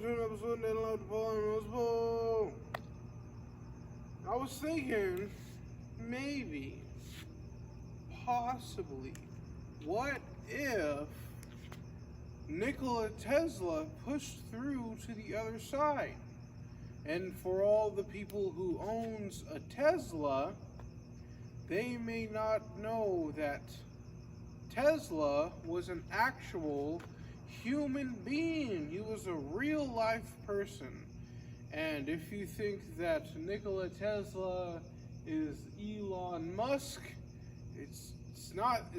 to an episode and love the following. I was thinking, maybe, possibly, what if Nikola Tesla pushed through to the other side? And for all the people who owns a Tesla, they may not know that Tesla was an actual human being. He was a real life person. And if you think that Nikola Tesla is Elon Musk, it's not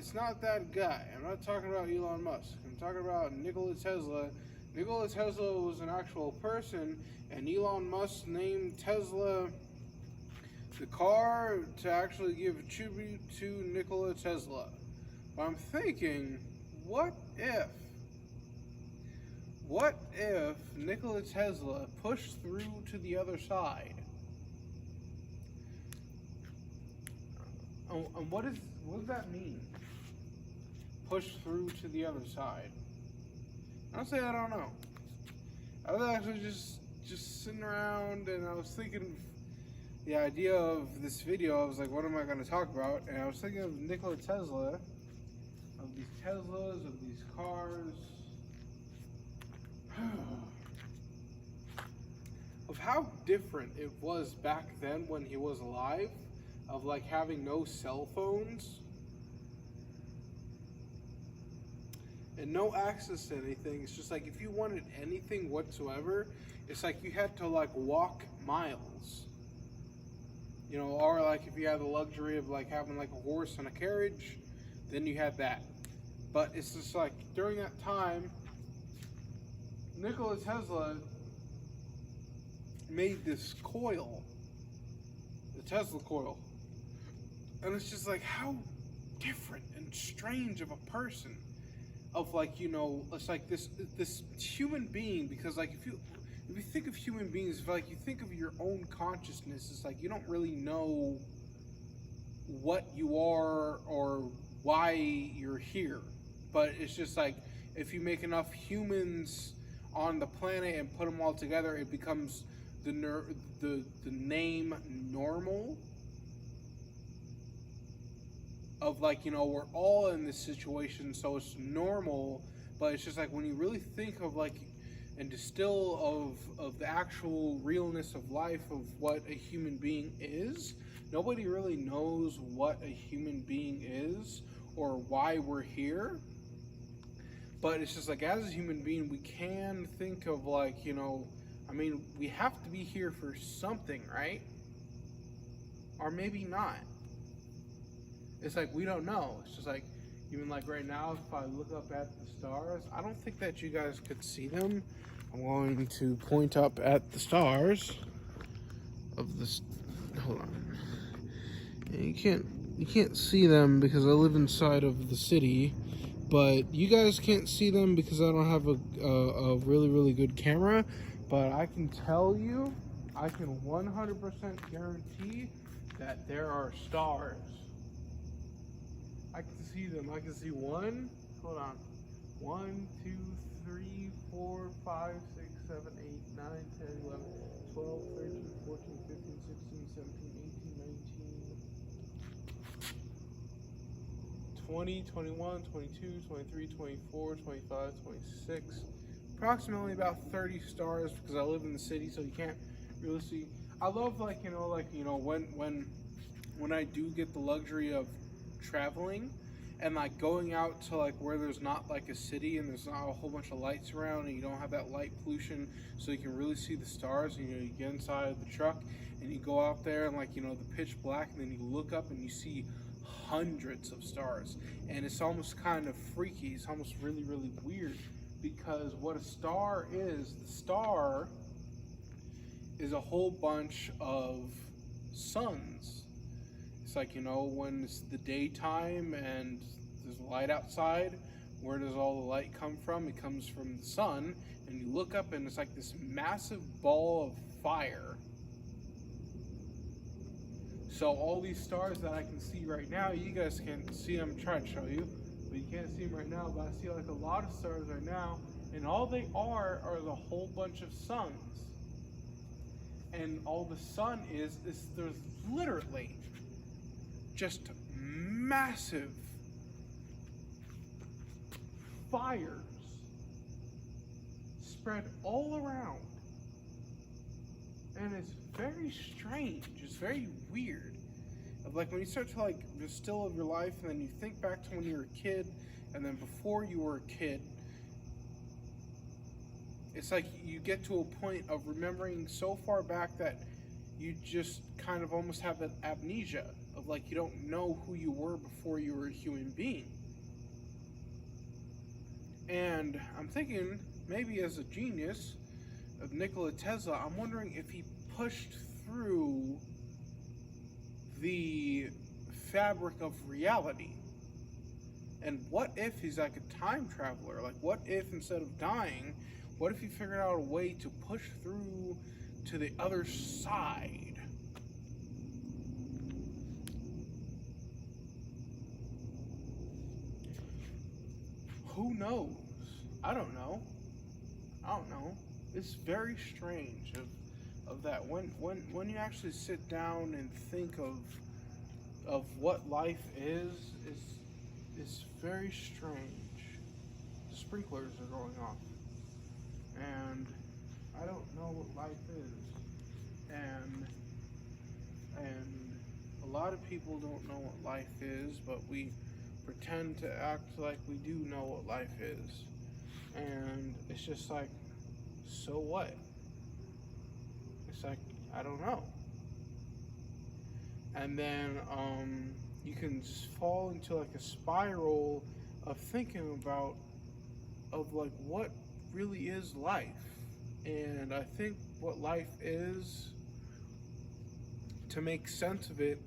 that guy. I'm not talking about Elon Musk. I'm talking about Nikola Tesla. Nikola Tesla was an actual person, and Elon Musk named Tesla the car to actually give tribute to Nikola Tesla. But I'm thinking, what if Nikola Tesla pushed through to the other side? And what does that mean? Push through to the other side. Honestly, I don't know. I was actually just sitting around, and I was thinking the idea of this video. I was like, what am I going to talk about? And I was thinking of Nikola Tesla, of these Teslas, of these cars, of how different it was back then when he was alive, of like having no cell phones and no access to anything. It's just like if you wanted anything whatsoever, it's like you had to like walk miles, you know, or like if you had the luxury of like having like a horse and a carriage, then you had that. But it's just like during that time, Nikola Tesla made this coil, the Tesla coil, and it's just like how different and strange of a person, of like, you know, it's like this human being, because like if you think of human beings, if like you think of your own consciousness, it's like you don't really know what you are or why you're here. But it's just like if you make enough humans on the planet and put them all together, it becomes the name normal. Of like, you know, we're all in this situation, so it's normal. But it's just like when you really think of like and distill of the actual realness of life, of what a human being is, nobody really knows what a human being is or why we're here. But it's just like as a human being, we can think of like, you know, I mean, we have to be here for something, right? Or maybe not. It's like we don't know. It's just like, even like right now, if I look up at the stars, I don't think that you guys could see them. I'm going to point up at the stars of this. Hold on. You can't see them because I live inside of the city, but you guys can't see them because I don't have a really good camera. But I can tell you, I can 100% guarantee that there are stars. I can see them. I can see one. Hold on. 1, 2, 3, 4, 5, 6, 7, 8, 9, 10, 11, 12, 13, 14, 15, 16, 17, 18, 19, 20, 21, 22, 23, 24, 25, 26. Approximately about 30 stars because I live in the city, so you can't really see. I love when I do get the luxury of traveling and like going out to like where there's not like a city and there's not a whole bunch of lights around and you don't have that light pollution, so you can really see the stars. And you get inside the truck and you go out there and like, you know, the pitch black, and then you look up and you see hundreds of stars, and it's almost kind of freaky. It's almost really weird, because what a star is, the star is a whole bunch of suns. It's like, you know, when it's the daytime and there's light outside, where does all the light come from? It comes from the sun, and you look up and it's like this massive ball of fire. So all these stars that I can see right now, you guys can't see them. I'm trying to show you, but you can't see them right now. But I see like a lot of stars right now, And all they are the whole bunch of suns. And all the sun is there's literally just massive fires spread all around. And it's very strange. It's very weird. Like when you start to like distill of your life, and then you think back to when you were a kid, and then before you were a kid, it's like you get to a point of remembering so far back that you just kind of almost have an amnesia of like you don't know who you were before you were a human being. And I'm thinking maybe as a genius of Nikola Tesla, I'm wondering if he pushed through the fabric of reality. And what if he's like a time traveler? Like what if instead of dying, what if he figured out a way to push through to the other side? Who knows? I don't know. It's very strange of that when you actually sit down and think of what life is very strange. The sprinklers are going off. And I don't know what life is. And a lot of people don't know what life is, but we pretend to act like we do know what life is. And it's just like, so what? It's like, I don't know. And then you can just fall into like a spiral of thinking about like what really is life. And I think what life is, to make sense of it,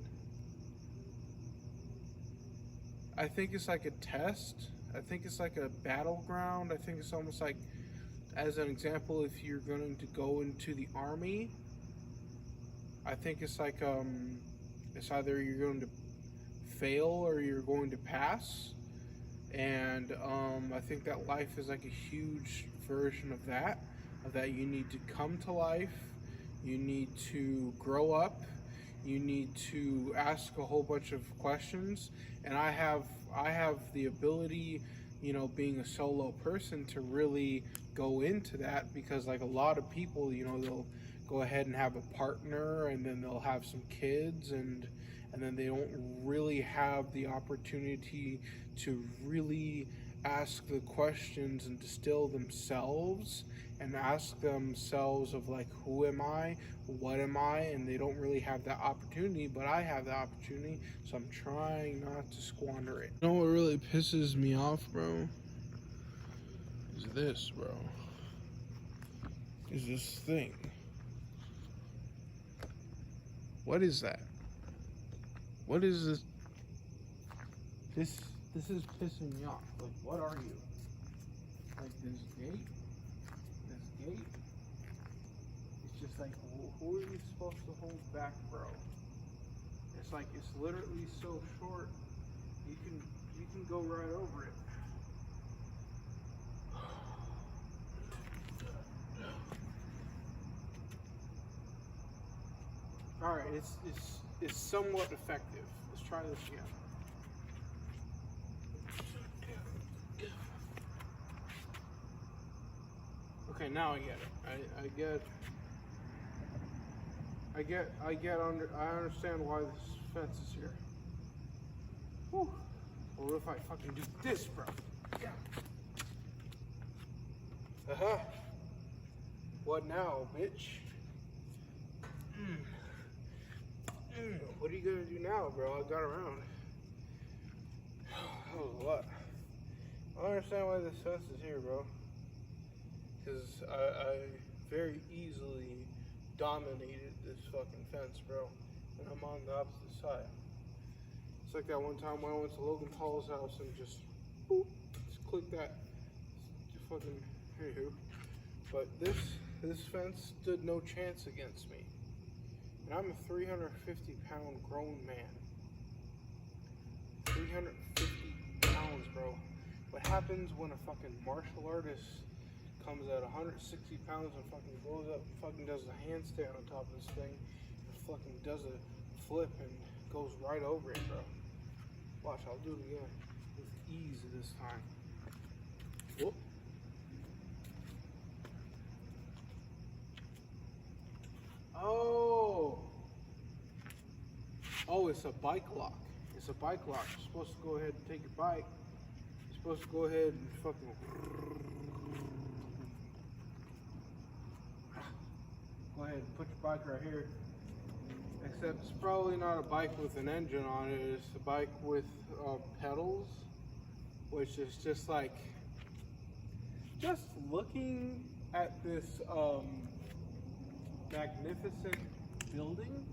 I think it's like a test. I think it's like a battleground. I think it's almost like, as an example, if you're going to go into the army, I think it's like it's either you're going to fail or you're going to pass. And I think that life is like a huge version of that you need to come to life, you need to grow up, you need to ask a whole bunch of questions. And I have the ability, you know, being a solo person, to really go into that, because like a lot of people, you know, they'll go ahead and have a partner, and then they'll have some kids, and then they don't really have the opportunity to really ask the questions and distill themselves and ask themselves of like, who am I, what am I? And they don't really have that opportunity, but I have the opportunity, so I'm trying not to squander it. You know what really pisses me off, bro, is this, bro, is this thing. What is that? What is this? This is pissing me off. Like, what are you? Like, this gate? It's just like, who are you supposed to hold back, bro? It's like, it's literally so short, you can go right over it. Alright, it's somewhat effective. Let's try this again. Okay, now I get it. I understand why this fence is here. Whew. Well, what if I fucking do this, bro? Yeah. Uh-huh. What now, bitch? What are you gonna do now, bro? I got around. That was a lot. I don't understand why this fence is here, bro. Because I very easily dominated this fucking fence, bro. And I'm on the opposite side. It's like that one time when I went to Logan Paul's house and just, boop, just click that. Just fucking, anywho. But this fence stood no chance against me. And I'm a 350-pound grown man. 350 pounds, bro. What happens when a fucking martial artist comes at 160 pounds and fucking goes up, fucking does a handstand on top of this thing, and fucking does a flip and goes right over it, bro. Watch, I'll do it again with ease this time. Whoop. Oh, it's a bike lock. It's a bike lock. You're supposed to go ahead and take your bike. You're supposed to go ahead and fucking go ahead and put your bike right here. Except it's probably not a bike with an engine on it. It's a bike with pedals, which is just like, just looking at this magnificent building.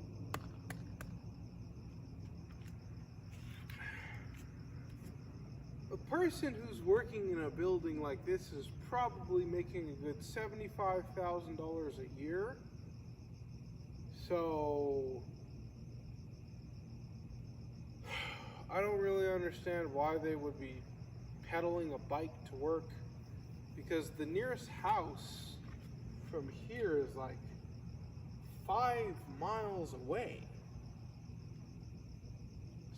A person who's working in a building like this is probably making a good $75,000 a year. So I don't really understand why they would be pedaling a bike to work, because the nearest house from here is like 5 miles away.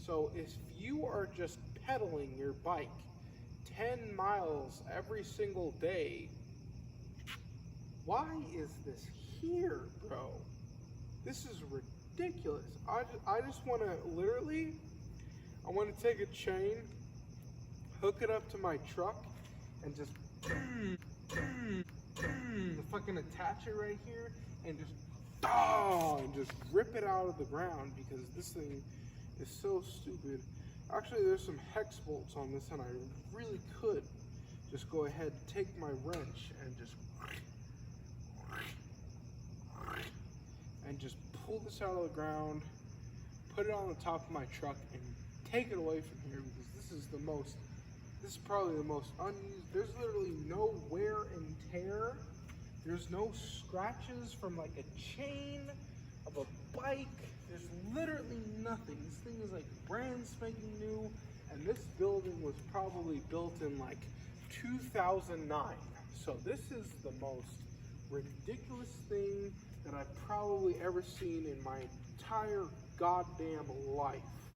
So if you are just pedaling your bike 10 miles every single day, why is this here, bro? This is ridiculous. I just want to I want to take a chain, hook it up to my truck, and just fucking attach it right here, and just rip it out of the ground, because this thing is so stupid. Actually, there's some hex bolts on this, and I really could just go ahead and take my wrench and just pull this out of the ground, put it on the top of my truck, and take it away from here, because this is probably the most unused. There's literally no wear and tear. There's no scratches from like a chain of a bike. There's literally nothing. This thing is like brand spanking new, and this building was probably built in like 2009. So this is the most ridiculous thing that I've probably ever seen in my entire goddamn life.